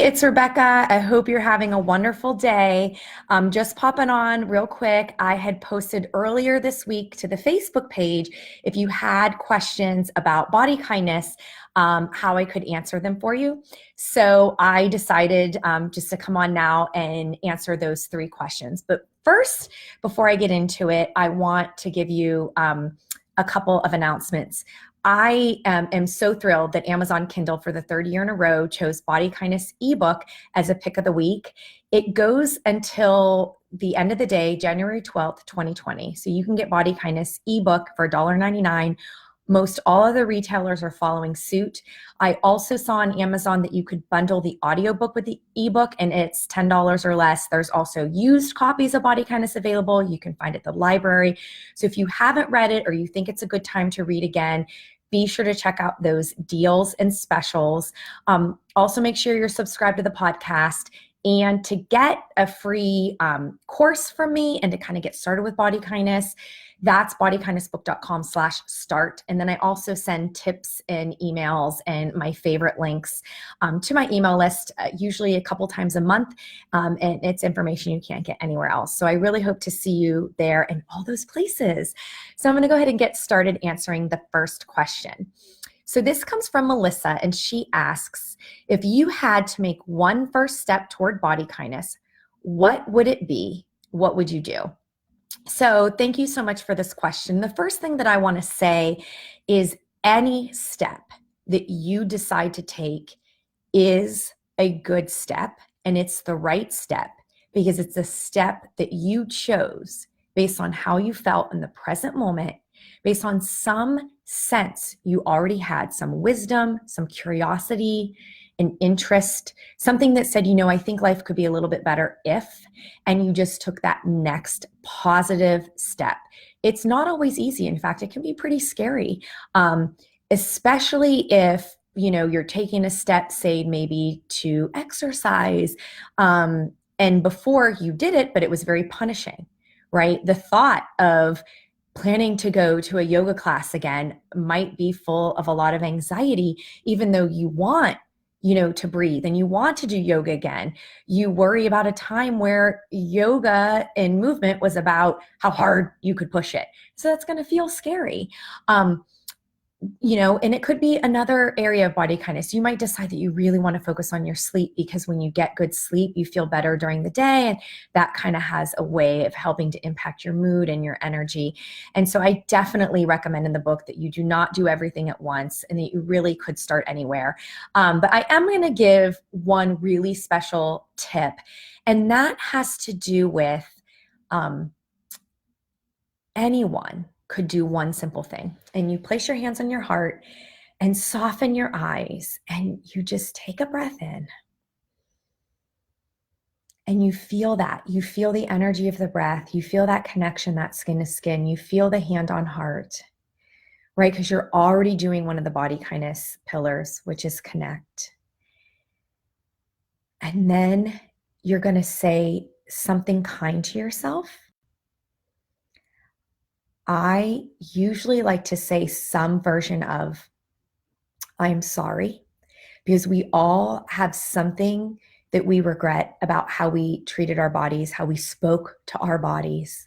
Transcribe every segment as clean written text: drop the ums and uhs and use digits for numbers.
it's Rebecca. I hope you're having a wonderful day. Just popping on real quick. I had posted earlier this week to the Facebook page if you had questions about body kindness, how I could answer them for you. So I decided just to come on now and answer those three questions. But first, before I get into it, I want to give you a couple of announcements. I am so thrilled that Amazon Kindle for the third year in a row chose Body Kindness ebook as a pick of the week. It goes until the end of the day, January 12th, 2020. So you can get Body Kindness ebook for $1.99. Most all other retailers are following suit. I also saw on Amazon that you could bundle the audiobook with the ebook and it's $10 or less. There's also used copies of Body Kindness available. You can find it at the library. So if you haven't read it or you think it's a good time to read again, be sure to check out those deals and specials. Also make sure you're subscribed to the podcast. And to get a free course from me and to kind of get started with body kindness, that's bodykindnessbook.com/start. And then I also send tips and emails and my favorite links to my email list, usually a couple times a month. And it's information you can't get anywhere else. So I really hope to see you there in all those places. So I'm going to go ahead and get started answering the first question. So this comes from Melissa, and she asks, if you had to make one first step toward body kindness, what would it be? What would you do? So thank you so much for this question. The first thing that I want to say is any step that you decide to take is a good step, and it's the right step because it's a step that you chose based on how you felt in the present moment, based on some sense you already had, some wisdom, some curiosity, an interest, something that said, I think life could be a little bit better if, and you just took that next positive step. It's not always easy. In fact, it can be pretty scary, especially if, you're taking a step, say maybe to exercise, and before you did it, but it was very punishing, right? The thought of planning to go to a yoga class again might be full of a lot of anxiety, even though you want, to breathe and you want to do yoga again. You worry about a time where yoga and movement was about how hard you could push it. So that's going to feel scary. And it could be another area of body kindness. You might decide that you really want to focus on your sleep because when you get good sleep, you feel better during the day. And that kind of has a way of helping to impact your mood and your energy. And so I definitely recommend in the book that you do not do everything at once and that you really could start anywhere. But I am going to give one really special tip, and that has to do with anyone could do one simple thing. And you place your hands on your heart and soften your eyes, and you just take a breath in. And you feel that. You feel the energy of the breath. You feel that connection, that skin to skin. You feel the hand on heart, right? Because you're already doing one of the body kindness pillars, which is connect. And then you're going to say something kind to yourself. I usually like to say some version of, I'm sorry, because we all have something that we regret about how we treated our bodies, how we spoke to our bodies,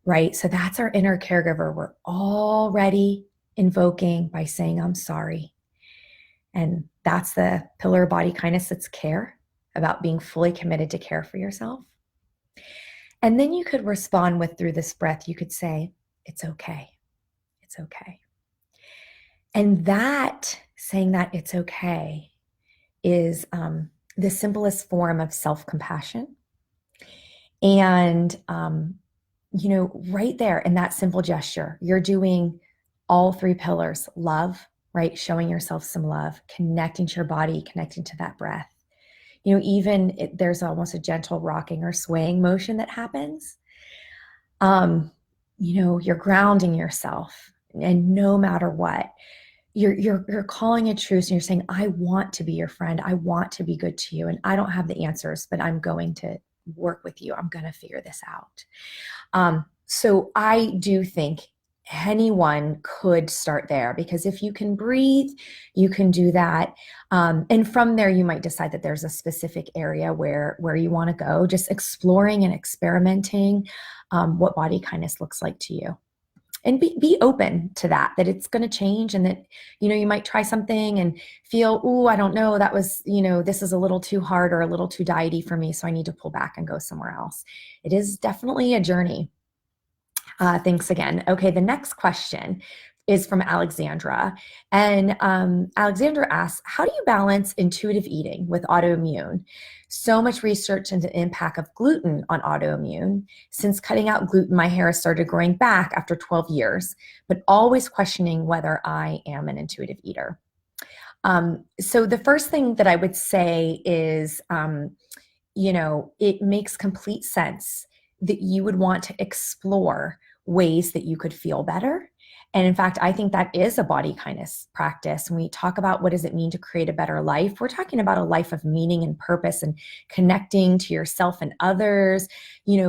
right? So that's our inner caregiver. We're already invoking by saying, I'm sorry. And that's the pillar of body kindness. That's care, about being fully committed to care for yourself. And then you could respond with, through this breath, you could say, it's okay. It's okay. And that, saying that it's okay, is the simplest form of self-compassion. And, right there in that simple gesture, you're doing all three pillars: love, right? Showing yourself some love, connecting to your body, connecting to that breath. There's almost a gentle rocking or swaying motion that happens. You're grounding yourself, and no matter what, you're calling a truce, and you're saying, I want to be your friend. I want to be good to you. And I don't have the answers, but I'm going to work with you. I'm going to figure this out. So I do think anyone could start there, because if you can breathe, you can do that. And from there, you might decide that there's a specific area where you want to go, just exploring and experimenting what body kindness looks like to you. And be open to that it's going to change, and that, you might try something and feel, oh, I don't know, that was, this is a little too hard or a little too diety for me, so I need to pull back and go somewhere else. It is definitely a journey. Thanks again. Okay, the next question is from Alexandra. And Alexandra asks, how do you balance intuitive eating with autoimmune? So much research into the impact of gluten on autoimmune. Since cutting out gluten, my hair has started growing back after 12 years, but always questioning whether I am an intuitive eater. So the first thing that I would say is, it makes complete sense that you would want to explore ways that you could feel better. And in fact, I think that is a body kindness practice. When we talk about what does it mean to create a better life, we're talking about a life of meaning and purpose and connecting to yourself and others,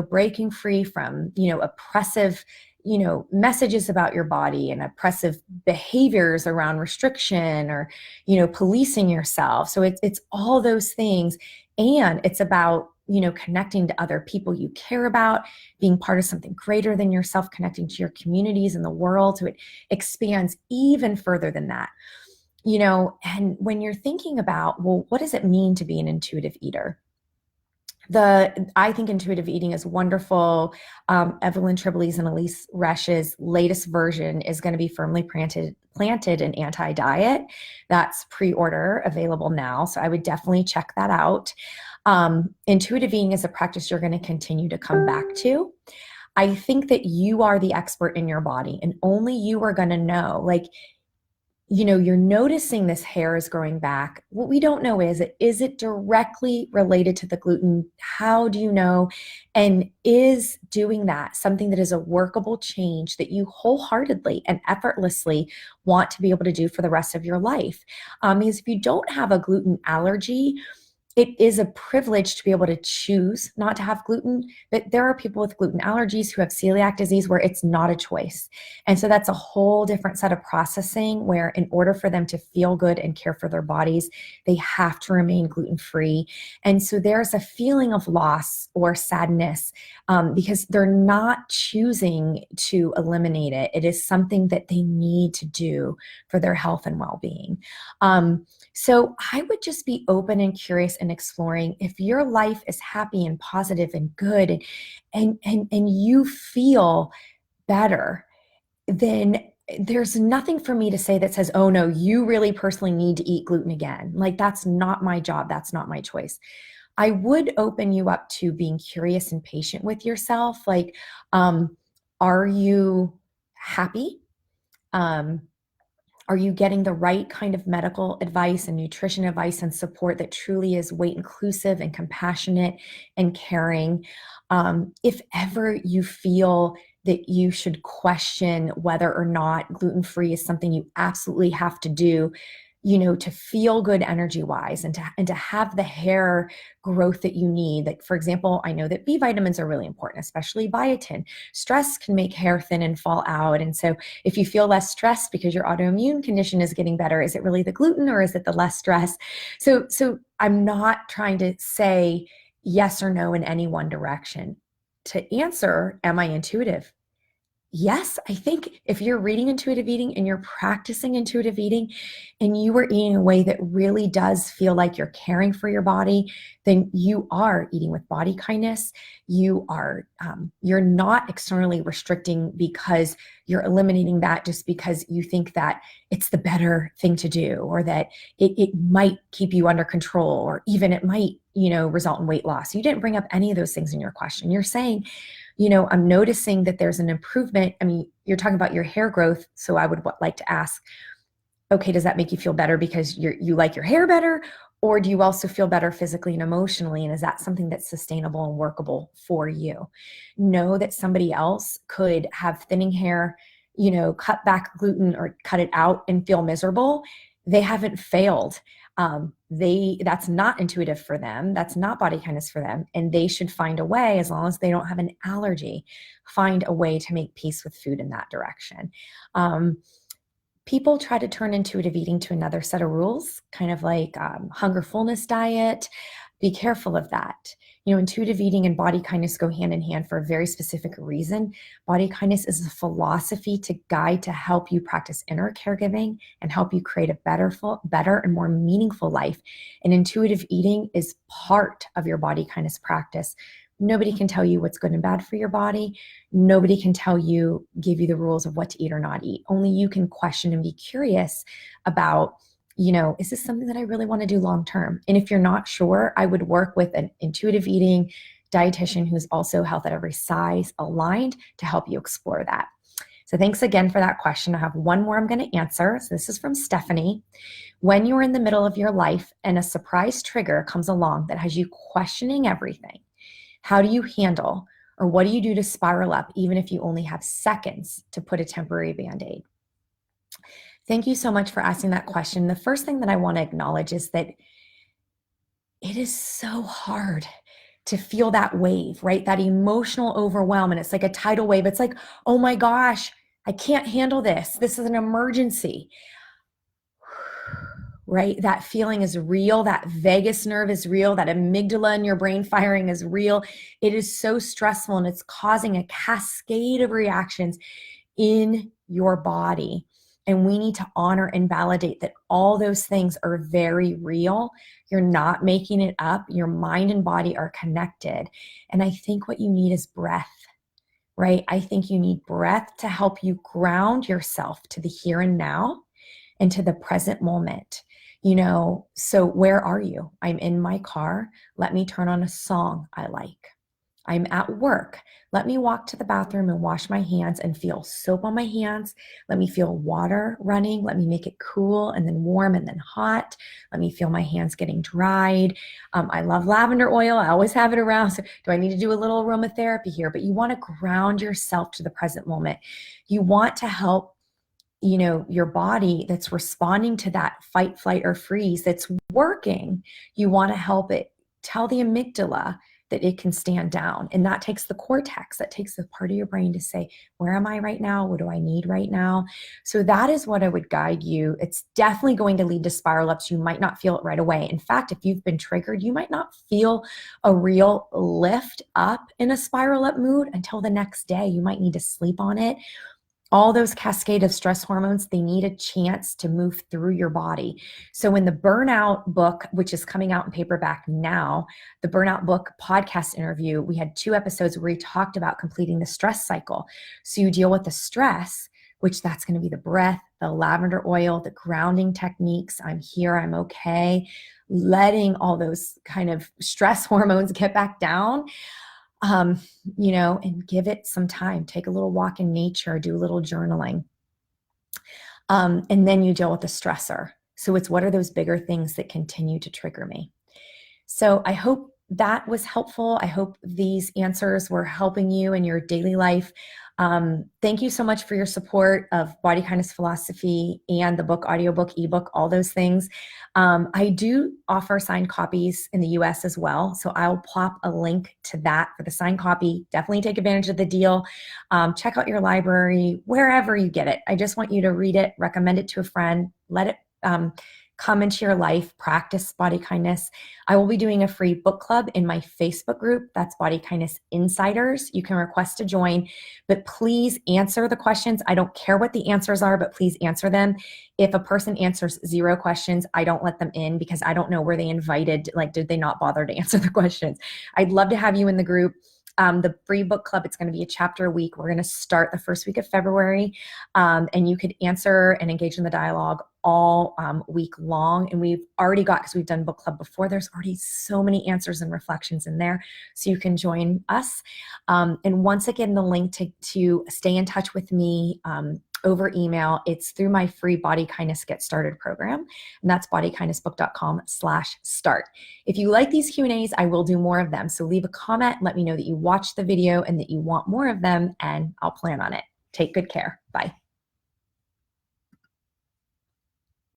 breaking free from, oppressive, messages about your body and oppressive behaviors around restriction or, policing yourself. So it's all those things. And it's about, connecting to other people you care about, being part of something greater than yourself, connecting to your communities and the world. So it expands even further than that. And when you're thinking about, well, what does it mean to be an intuitive eater? I think intuitive eating is wonderful. Evelyn Tribole's and Elise Resch's latest version is going to be firmly planted in Anti-Diet. That's pre-order available now. So I would definitely check that out. Intuitive eating is a practice you're going to continue to come back to. I think that you are the expert in your body, and only you are going to know, like, you're noticing this hair is growing back. What we don't know is it directly related to the gluten? How do you know? And is doing that something that is a workable change that you wholeheartedly and effortlessly want to be able to do for the rest of your life? Because if you don't have a gluten allergy, it is a privilege to be able to choose not to have gluten, but there are people with gluten allergies who have celiac disease where it's not a choice. And so that's a whole different set of processing where, in order for them to feel good and care for their bodies, they have to remain gluten-free. And so there's a feeling of loss or sadness because they're not choosing to eliminate it. It is something that they need to do for their health and well-being. So I would just be open and curious and exploring. If your life is happy and positive and good and you feel better, then there's nothing for me to say that says, oh no, you really personally need to eat gluten again. Like, that's not my job. That's not my choice. I would open you up to being curious and patient with yourself. Like, are you happy? Are you getting the right kind of medical advice and nutrition advice and support that truly is weight inclusive and compassionate and caring? If ever you feel that you should question whether or not gluten-free is something you absolutely have to do, to feel good energy-wise and to have the hair growth that you need. Like, for example, I know that B vitamins are really important, especially biotin. Stress can make hair thin and fall out. And so if you feel less stressed because your autoimmune condition is getting better, is it really the gluten or is it the less stress? So I'm not trying to say yes or no in any one direction. To answer, am I intuitive? Yes, I think if you're reading intuitive eating and you're practicing intuitive eating and you are eating in a way that really does feel like you're caring for your body, then you are eating with body kindness. You are, you're not externally restricting because you're eliminating that just because you think that it's the better thing to do, or that it might keep you under control, or even it might, result in weight loss. You didn't bring up any of those things in your question. You're saying, I'm noticing that there's an improvement. I mean, you're talking about your hair growth. So I would like to ask, okay, does that make you feel better because you like your hair better? Or do you also feel better physically and emotionally? And is that something that's sustainable and workable for you? Know that somebody else could have thinning hair, cut back gluten or cut it out and feel miserable. They haven't failed. That's not intuitive for them. That's not body kindness for them. And they should find a way, as long as they don't have an allergy, find a way to make peace with food in that direction. People try to turn intuitive eating to another set of rules, kind of like hunger fullness diet. Be careful of that. Intuitive eating and body kindness go hand in hand for a very specific reason. Body kindness is a philosophy to guide, to help you practice inner caregiving and help you create a better and more meaningful life. And intuitive eating is part of your body kindness practice. Nobody can tell you what's good and bad for your body. Nobody can give you the rules of what to eat or not eat. Only you can question and be curious about, is this something that I really want to do long term? And if you're not sure, I would work with an intuitive eating dietitian who's also health at every size aligned to help you explore that. So thanks again for that question. I have one more I'm going to answer. So this is from Stephanie. When you're in the middle of your life and a surprise trigger comes along that has you questioning everything, how do you handle, or what do you do to spiral up, even if you only have seconds to put a temporary Band-Aid? Thank you so much for asking that question. The first thing that I want to acknowledge is that it is so hard to feel that wave, right? That emotional overwhelm. And it's like a tidal wave. It's like, oh my gosh, I can't handle this. This is an emergency. Right? That feeling is real. That vagus nerve is real. That amygdala in your brain firing is real. It is so stressful, and it's causing a cascade of reactions in your body. And we need to honor and validate that all those things are very real. You're not making it up. Your mind and body are connected. And I think what you need is breath, right? I think you need breath to help you ground yourself to the here and now and to the present moment. So where are you? I'm in my car. Let me turn on a song I like. I'm at work. Let me walk to the bathroom and wash my hands and feel soap on my hands. Let me feel water running. Let me make it cool and then warm and then hot. Let me feel my hands getting dried. I love lavender oil. I always have it around. So do I need to do a little aromatherapy here? But you want to ground yourself to the present moment. You want to help your body that's responding to that fight, flight, or freeze that's working. You want to help it tell the amygdala that it can stand down. And that takes the cortex, that takes the part of your brain to say, where am I right now? What do I need right now? So that is what I would guide you. It's definitely going to lead to spiral ups. You might not feel it right away. In fact, if you've been triggered, you might not feel a real lift up in a spiral up mood until the next day. You might need to sleep on it. All those cascade of stress hormones, they need a chance to move through your body. So in the Burnout book, which is coming out in paperback now, the Burnout book podcast interview, we had 2 episodes where we talked about completing the stress cycle. So you deal with the stress, which that's going to be the breath, the lavender oil, the grounding techniques. I'm here, I'm okay. Letting all those kind of stress hormones get back down. And give it some time. Take a little walk in nature, do a little journaling. And then you deal with the stressor. So it's, what are those bigger things that continue to trigger me? So I hope that was helpful. I hope these answers were helping you in your daily life. Thank you so much for your support of Body Kindness Philosophy and the book, audiobook, ebook, all those things. I do offer signed copies in the US as well. So I'll plop a link to that for the signed copy. Definitely take advantage of the deal. Check out your library, wherever you get it. I just want you to read it, recommend it to a friend, let it come into your life, practice body kindness. I will be doing a free book club in my Facebook group. That's Body Kindness Insiders. You can request to join, but please answer the questions. I don't care what the answers are, but please answer them. If a person answers 0 questions, I don't let them in because I don't know where they invited. Like, did they not bother to answer the questions? I'd love to have you in the group. The free book club, it's going to be a chapter a week. We're going to start the first week of February, and you could answer and engage in the dialogue all week long. And we've already got, because we've done book club before, there's already so many answers and reflections in there. So you can join us. And once again, the link to stay in touch with me over email, it's through my free Body Kindness Get Started program. And that's bodykindnessbook.com/start. If you like these Q&As, I will do more of them. So leave a comment, let me know that you watched the video and that you want more of them, and I'll plan on it. Take good care. Bye.